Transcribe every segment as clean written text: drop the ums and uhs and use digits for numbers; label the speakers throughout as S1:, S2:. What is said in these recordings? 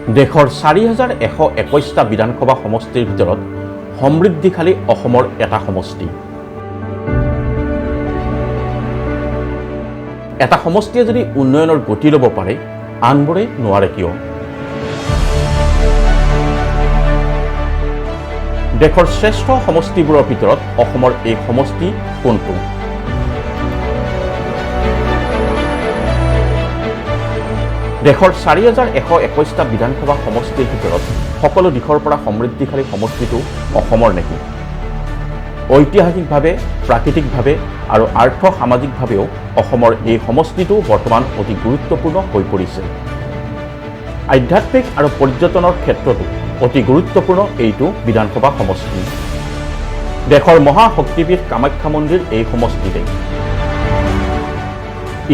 S1: দেশৰ ৪,১২১টা বিধানসভা সমষ্টিৰ ভিতৰত সমৃদ্ধিশালী অসমৰ এটা সমষ্টি। এটা সমষ্টিয়ে যদি উন্নয়নৰ গতি ল'ব পাৰে, আনবোৰে নোৱাৰে কিয়? দেশৰ শ্ৰেষ্ঠ সমষ্টিবোৰৰ ভিতৰত অসমৰ এই সমষ্টি কোনটো? দেশৰ ৪,১২১টা বিধানসভা সমষ্টিৰ ভিতৰত সকলো দিশৰ পৰা সমৃদ্ধিশালী সমষ্টিটো অসমৰ নেকি? ঐতিহাসিকভাৱে, প্ৰাকৃতিকভাৱে আৰু আৰ্থ সামাজিকভাৱেও অসমৰ এই সমষ্টিটো বৰ্তমান অতি গুৰুত্বপূৰ্ণ হৈ পৰিছে। আধ্যাত্মিক আৰু পৰ্যটনৰ ক্ষেত্ৰতো অতি গুৰুত্বপূৰ্ণ এইটো বিধানসভা সমষ্টি। দেশৰ মহাশক্তিপীঠ কামাখ্যা মন্দিৰ এই সমষ্টিতে।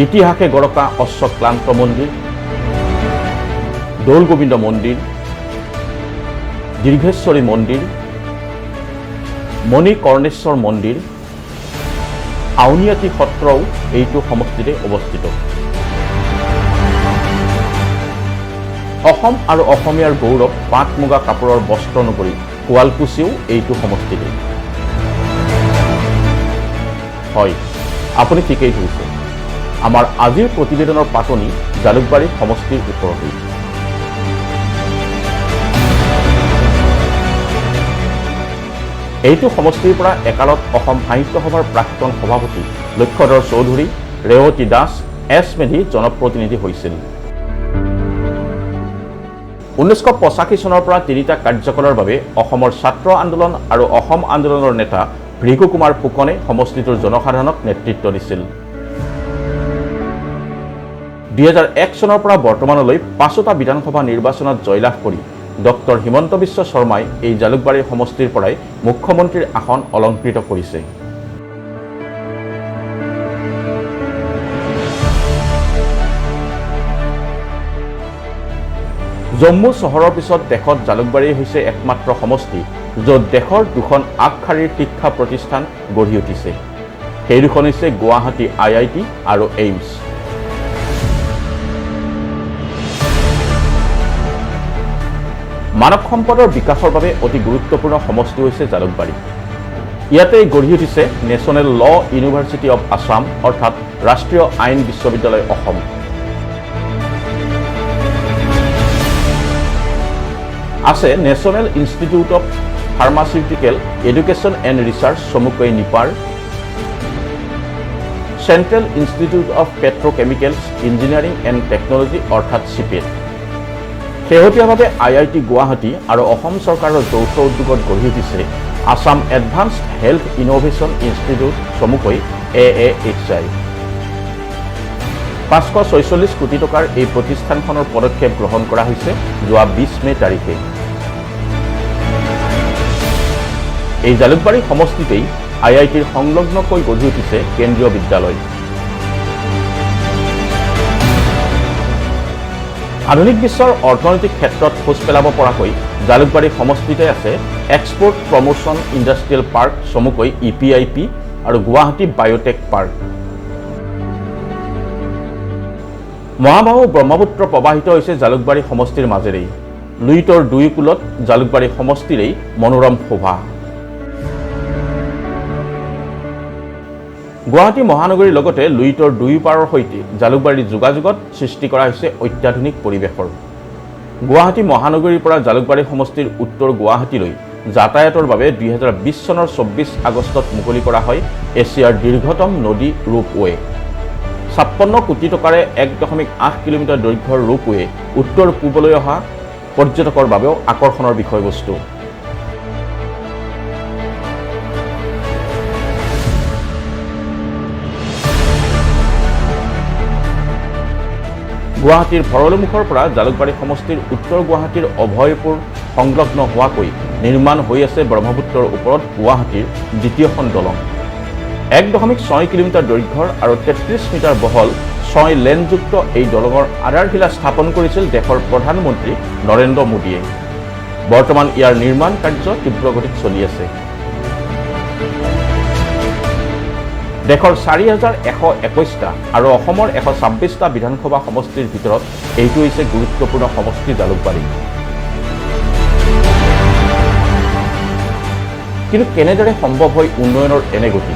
S1: ইতিহাসে গৰকা অশ্বক্লান্ত মন্দিৰ, দৌল গোবিন্দ মন্দিৰ, দীৰ্ঘেশ্বৰী মন্দিৰ, মণিকৰ্ণেশ্বৰ মন্দিৰ, আউনীআটী সত্ৰও এইটো সমষ্টিতে অৱস্থিত। অসম আৰু অসমীয়াৰ গৌৰৱ পাট মুগা কাপোৰৰ বস্ত্ৰ নগৰী শুৱালকুছিও এইটো সমষ্টিতে। হয়, আপুনি ঠিকেই ধৰিছে। আমাৰ আজিৰ প্ৰতিবেদনৰ পাতনি জালুকবাৰী সমষ্টিৰ ওপৰতেই। এইটো সমষ্টিৰ পৰা একালত অসম সাহিত্য সভাৰ প্ৰাক্তন সভাপতি লক্ষ্যধৰ চৌধুৰী, ৰেৱতী দাস, এছ মেধি জনপ্ৰতিনিধি হৈছিল। ১৯৮৫ চনৰ পৰা তিনিটা কাৰ্যকালৰ বাবে অসমৰ ছাত্ৰ আন্দোলন আৰু অসম আন্দোলনৰ নেতা ভৃগু কুমাৰ ফুকনে সমষ্টিটোৰ জনসাধাৰণক নেতৃত্ব দিছিল। ২০০১ চনৰ পৰা বৰ্তমানলৈ ৫টা বিধানসভা নিৰ্বাচনত জয়লাভ কৰি ডক্টৰ হিমন্ত বিশ্ব শৰ্মাই এই জালুকবাৰী সমষ্টিৰ পৰাই মুখ্যমন্ত্ৰীৰ আসন অলংকৃত কৰিছে। জম্মু চহৰৰ পিছত দেশত জালুকবাৰী হৈছে একমাত্ৰ সমষ্টি য'ত দেশৰ দুখন আগশাৰীৰ শিক্ষা প্ৰতিষ্ঠান গঢ়ি উঠিছে। সেই দুখন হৈছে গুৱাহাটী IIT আৰু এইমছ। মানৱ সম্পদৰ বিকাশৰ বাবে অতি গুৰুত্বপূৰ্ণ সমষ্টি হৈছে জালুকবাৰী। ইয়াতে গঢ়ি উঠিছে নেশ্যনেল ল ইউনিভাৰ্চিটি অৱ আছাম অৰ্থাৎ ৰাষ্ট্ৰীয় আইন বিশ্ববিদ্যালয় অসম। আছে National Institute of Pharmaceutical Education and Research চমুকৈ NIPER, Central Institute of Petrochemicals Engineering and Technology অৰ্থাৎ CPET। শেহতীয়াভাৱে IIT গুৱাহাটী আৰু অসম চৰকাৰৰ যৌথ উদ্যোগত গঢ়ি উঠিছে Assam advanced health innovation institute চমুকৈ AAHI। ৫৪৬ কোটি টকাৰ এই প্ৰতিষ্ঠানখনৰ পদক্ষেপ গ্ৰহণ কৰা হৈছে যোৱা ২০ মে তাৰিখে। এই জালুকবাৰী সমষ্টিতেই IITৰ সংলগ্নকৈ গঢ়ি উঠিছে কেন্দ্ৰীয় বিদ্যালয়। আধুনিক বিশ্বৰ অৰ্থনৈতিক ক্ষেত্ৰত খোজ পেলাব পৰাকৈ জালুকবাৰী সমষ্টিতে আছে এক্সপৰ্ট প্ৰমোশ্যন ইণ্ডাষ্ট্ৰিয়েল পাৰ্ক চমুকৈ EPIP আৰু গুৱাহাটী বায়'টেক পাৰ্ক। মহাবাহু ব্ৰহ্মপুত্ৰ প্ৰবাহিত হৈছে জালুকবাৰী সমষ্টিৰ মাজেৰেই। লুইতৰ দুয়োকূলত জালুকবাৰী সমষ্টিৰেই মনোৰম শোভা। গুৱাহাটী মহানগৰীৰ লগতে লুইতৰ দুয়োপাৰৰ সৈতে জালুকবাৰীৰ যোগাযোগত সৃষ্টি কৰা হৈছে অত্যাধুনিক পৰিৱেশৰ। গুৱাহাটী মহানগৰীৰ পৰা জালুকবাৰী সমষ্টিৰ উত্তৰ গুৱাহাটীলৈ যাতায়াতৰ বাবে ২০২০ চনৰ ২৪ আগষ্টত মুকলি কৰা হয় এছিয়াৰ দীৰ্ঘতম নদী ৰোপৱে। ৫৬ কোটি টকাৰে ১.৮ কিলোমিটাৰ দৈৰ্ঘ্যৰ ৰোপৱে উত্তৰ পূবলৈ অহা পৰ্যটকৰ বাবেও আকৰ্ষণৰ বিষয়বস্তু। গুৱাহাটীৰ ভৰলুমুখৰ পৰা জালুকবাৰী সমষ্টিৰ উত্তৰ গুৱাহাটীৰ অভয়পুৰ সংলগ্ন হোৱাকৈ নিৰ্মাণ হৈ আছে ব্ৰহ্মপুত্ৰৰ ওপৰত গুৱাহাটীৰ দ্বিতীয়খন দলং। ১.৬ কিলোমিটাৰ দৈৰ্ঘ্যৰ আৰু ৩৩ মিটাৰ বহল ৬ লেনযুক্ত এই দলঙৰ আধাৰশিলা স্থাপন কৰিছিল দেশৰ প্ৰধানমন্ত্ৰী নৰেন্দ্ৰ মোদীয়ে। বৰ্তমান ইয়াৰ নিৰ্মাণ কাৰ্য তীব্ৰ গতিত চলি আছে। দেশৰ ৪,১২১টা আৰু অসমৰ ১২৬টা বিধানসভা সমষ্টিৰ ভিতৰত এইটো হৈছে গুৰুত্বপূৰ্ণ সমষ্টি জালুকবাৰী। কিন্তু কেনেদৰে সম্ভৱ হয় উন্নয়নৰ এনে গতি?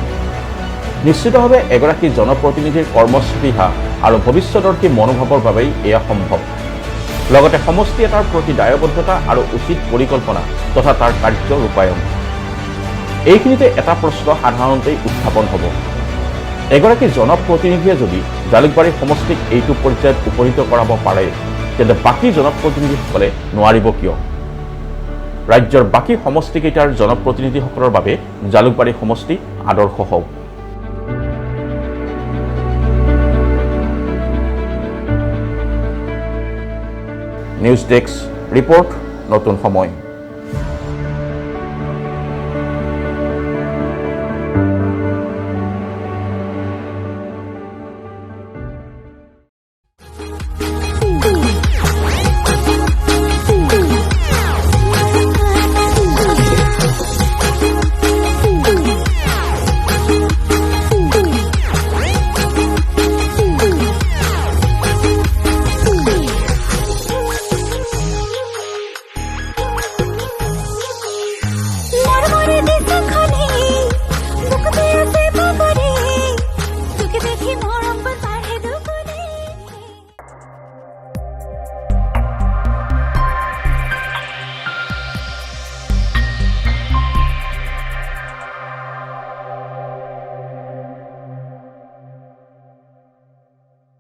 S1: নিশ্চিতভাৱে এগৰাকী জনপ্ৰতিনিধিৰ কৰ্মস্পৃহা আৰু ভৱিষ্যদৰ্শী মনোভাৱৰ বাবেই এয়া সম্ভৱ। লগতে সমষ্টি এটাৰ প্ৰতি দায়বদ্ধতা আৰু উচিত পৰিকল্পনা তথা তাৰ কাৰ্য ৰূপায়ণ। এইখিনিতে এটা প্ৰশ্ন সাধাৰণতেই উত্থাপন হ'ব। এগৰাকী জনপ্ৰতিনিধিয়ে যদি জালুকবাৰী সমষ্টিক এইটো পৰ্যায়ত উপনীত কৰাব পাৰে, তেন্তে বাকী জনপ্ৰতিনিধিসকলে নোৱাৰিব কিয়? ৰাজ্যৰ বাকী সমষ্টিকেইটাৰ জনপ্ৰতিনিধিসকলৰ বাবে জালুকবাৰী সমষ্টি আদৰ্শ হওক। নিউজ ডেস্ক ৰিপৰ্ট, নতুন সময়।